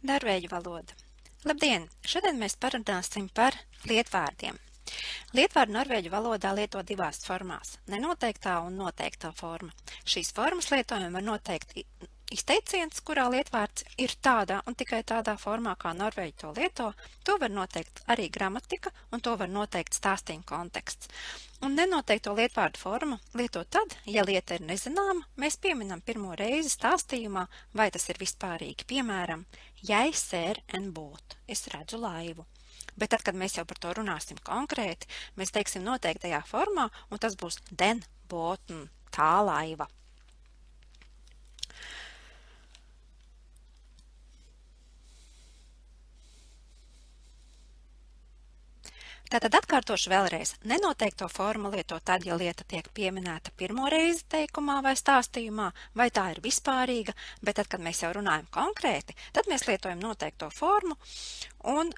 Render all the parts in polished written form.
Norvēģu valoda. Labdien! Šodien mēs parunāsim par lietvārdiem. Lietvārdu norvēģu valodā lieto divās formās – nenoteiktā un noteiktā forma. Šīs formas lietojumi var noteikt izteiciens, kurā lietvārds ir tādā un tikai tādā formā, kā norvēģi to lieto. To var noteikt arī gramatika un to var noteikt stāstījuma konteksts. Un nenoteikto lietvārdu formu lieto tad, ja lieta ir nezināma, mēs pieminam pirmo reizi stāstījumā, vai tas ir vispārīgi. Piemēram, jeg ser en båt, es redzu laivu. Bet tad, kad mēs jau par to runāsim konkrēti, mēs teiksim noteiktajā formā, un tas būs den båten, tā laiva. Tātad atkārtošu vēlreiz. Nenoteikto formu lieto tad, ja lieta tiek pieminēta pirmo reizi teikumā vai stāstījumā, vai tā ir vispārīga, bet tad, kad mēs jau runājam konkrēti, tad mēs lietojam noteikto formu un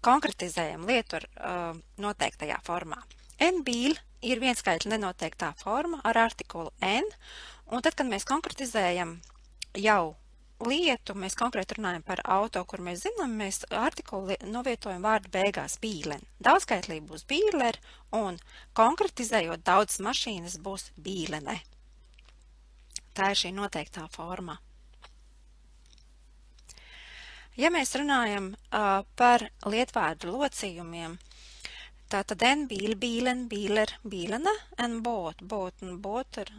konkretizējam lietu ar noteiktajā formā. En bil ir vienskaitļa nenoteiktā forma ar artikulu en, un tad, kad mēs konkretizējam jau lietu, mēs konkrēti runājam par auto, kur mēs zinām, mēs artikulu novietojam vārdu beigās bīlen. Daudzskaitlī būs bīler un konkretizējot daudzas mašīnas būs bīlene. Tā ir šī noteiktā forma. Ja mēs runājam par lietvārdu locījumiem, tātad en bil, bīlen, bīler, bīlene, en bot, boten, boter,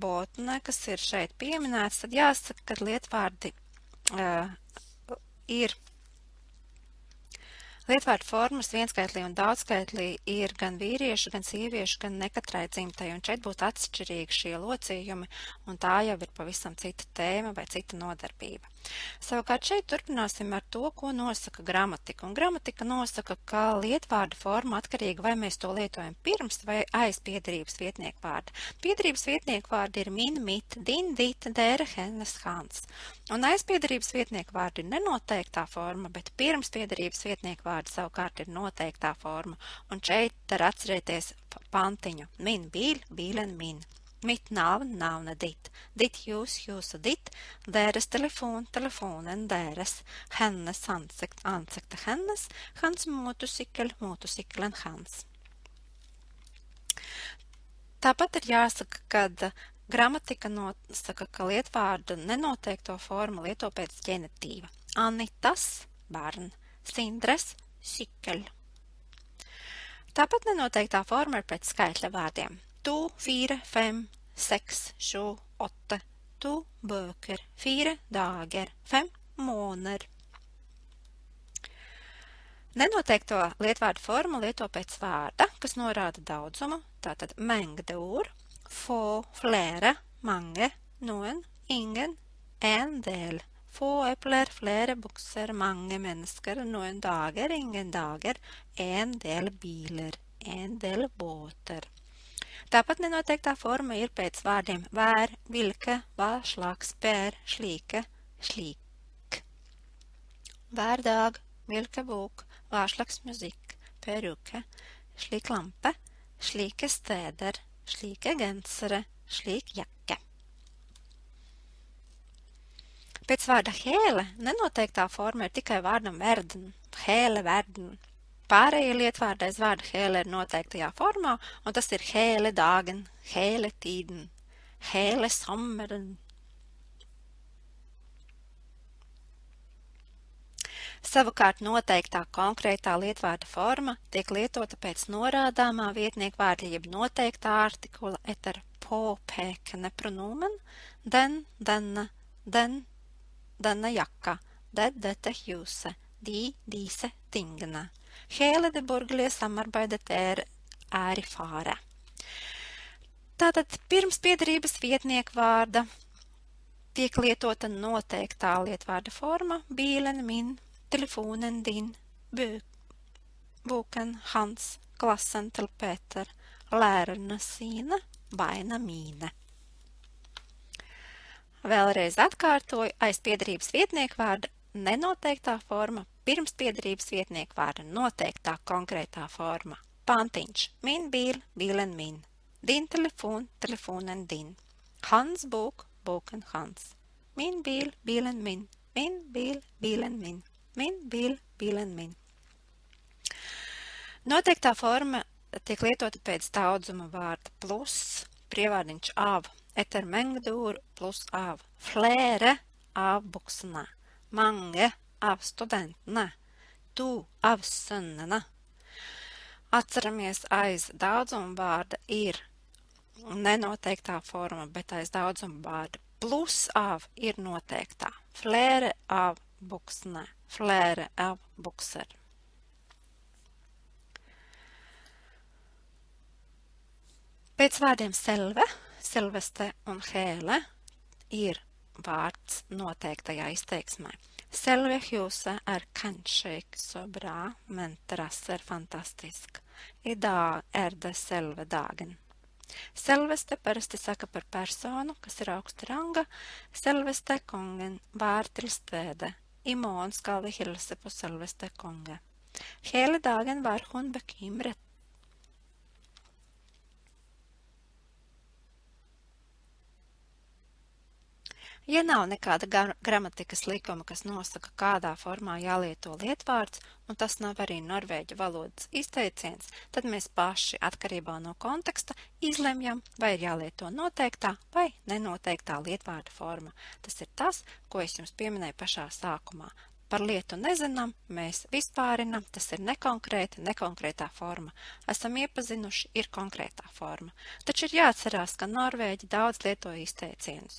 botne, kas ir šeit pieminēts, tad jāsaka, ka lietvārdi ir lietvārdu formas vienskaitlī un daudzskaitlī ir gan vīriešu, gan sieviešu, gan nekatrai dzimtai, un šeit būtu atšķirīgi šie locījumi, un tā jau ir pavisam cita tēma vai cita nodarbība. Savukārt šeit turpināsim ar to, ko nosaka gramatika. Un gramatika nosaka, ka lietvārdu forma atkarīga, vai mēs to lietojam pirms vai aiz piederības vietniekvārda. Piederības vietniekvārdi ir min, mit, din, dit, dēre, hennes, hans. Un aiz piederības vietniekvārdi ir nenoteiktā forma, bet pirms piederības vietniekvārdi savukārt ir noteiktā forma. Un šeit var atcerēties pantiņu. Min, bīl, bīlen, min. Mit navn, navne dit. Dit jūs, jūsu dit. Deres telefon, telefonen, deres. Hennes, ansikt, ansikta hennes. Hans motosikkel, motosiklen hans. Tāpat ir jāsaka, ka gramatika nosaka, ka lietvārdu nenoteikto formu lieto pēc ģenitīva. Anitas, barn. Sindres, sykkel. Tāpat nenoteiktā forma ir pēc skaitļa vārdiem. Tu, 4, 5, 6, 7, 8. Tu, bøker, 4 dager, 5 måneder. Nenoteikto lietvārdu formu lieto pēc vārda, kas norāda daudzumu, tātad mengde ord, få, flere, mange, noen, ingen, en del. Få epler, flere bukser, mange mennesker, noen dager, ingen dager, en del biler, en del båter. Tāpat nenoteiktā forma ir pēc vārdiem vær, vilke, hva slags, pēr, slike, slik. Hver dag, vilke bok, hva slags musikk, peruke, slik lampe, slike steder, slike gensere, slik jakke. Pēc vārda hele nenoteiktā forma ir tikai vārdam verden, hele, verden. Pārējie lietvārdi aiz vārda hele ir noteiktajā formā, un tas ir hele dagen, hele tiden, hele sommeren. Savukārt noteiktā konkrētā lietvārda forma tiek lietota pēc norādāmā vietniekvārda jeb noteiktā artikula etar påpekende pronomen, den, denne, den, denne jakka, det, dette huset, de, disse tingene. Hele det borgerlige samarbeidet er i fare. Tātad pirms piederības vietniekvārda tiek lietota noteiktā lietvārda forma bīlen, min, telefonen, din, boken, hans, klassen til Peter, lærerne sine, beina mine. Vēlreiz atkārtoju, aiz piederības vietniekvārda nenoteiktā forma, pirms piederības vietniekvārda noteiktā konkrētā forma. Pantiņš, min, bīl, bīlen, min. Din telefon, telefonen, din. Hans bok, boken, hans. Min bil, bilen min. Min, bil, bilen, min. Min, bil, bilen, min. Noteiktā forma tiek lietota pēc daudzuma vārda plus, prievārdiņš av, etermengdūr plus av, flēre av buksnā, mange av studentnā, tu av sønnena. Atceramies, aiz daudzuma vārda ir nenoteiktā forma, bet aiz daudzuma vārda plus av ir noteiktā. Flēre av buksnā, flēre av bukser. Pēc vārdiem selve, selveste un hēle ir vārds noteiktajā izteiksmē. Selvehjuset kanskje ikke så bra, men terrasse fantastisk. I dag det selve dagen. Selveste parasti saka par personu, kas ir augsta ranga. Selveste kongen var til stede. I morgen skal vi hilse på selveste konge. Hele dagen var hun bekymret. Ja nav nekāda gramatikas likuma, kas nosaka, kādā formā jālieto lietvārds, un tas nav arī norvēģu valodas izteiciens, tad mēs paši atkarībā no konteksta izlemjam, vai ir jālieto noteiktā vai nenoteiktā lietvārda forma. Tas ir tas, ko es jums pieminēju pašā sākumā. Par lietu nezinām, mēs vispārinam, tas ir nekonkrēti, nekonkrētā forma. Esam iepazinuši, ir konkrētā forma. Taču ir jāatcerās, ka norvēģi daudz lieto izteicienus.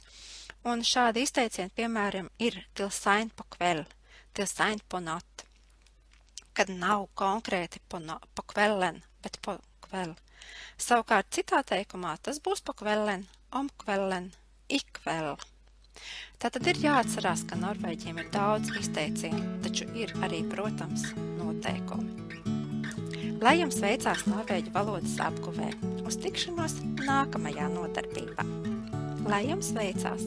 Un šādi izteicieni, piemēram, ir til seint på kveld, til seint på natt, kad nav konkrēti po kvelden, bet po kveld. Savukārt citā teikumā tas būs po kvelden, om kvelden, i kveld. Tātad ir jāatcerās, ka norvēģiem ir daudz izteicienu, taču ir arī, protams, noteikumi. Lai jums veicās norvēģu valodas apguvē, uz tikšanos nākamajā nodarbībā. Lai jums veicās!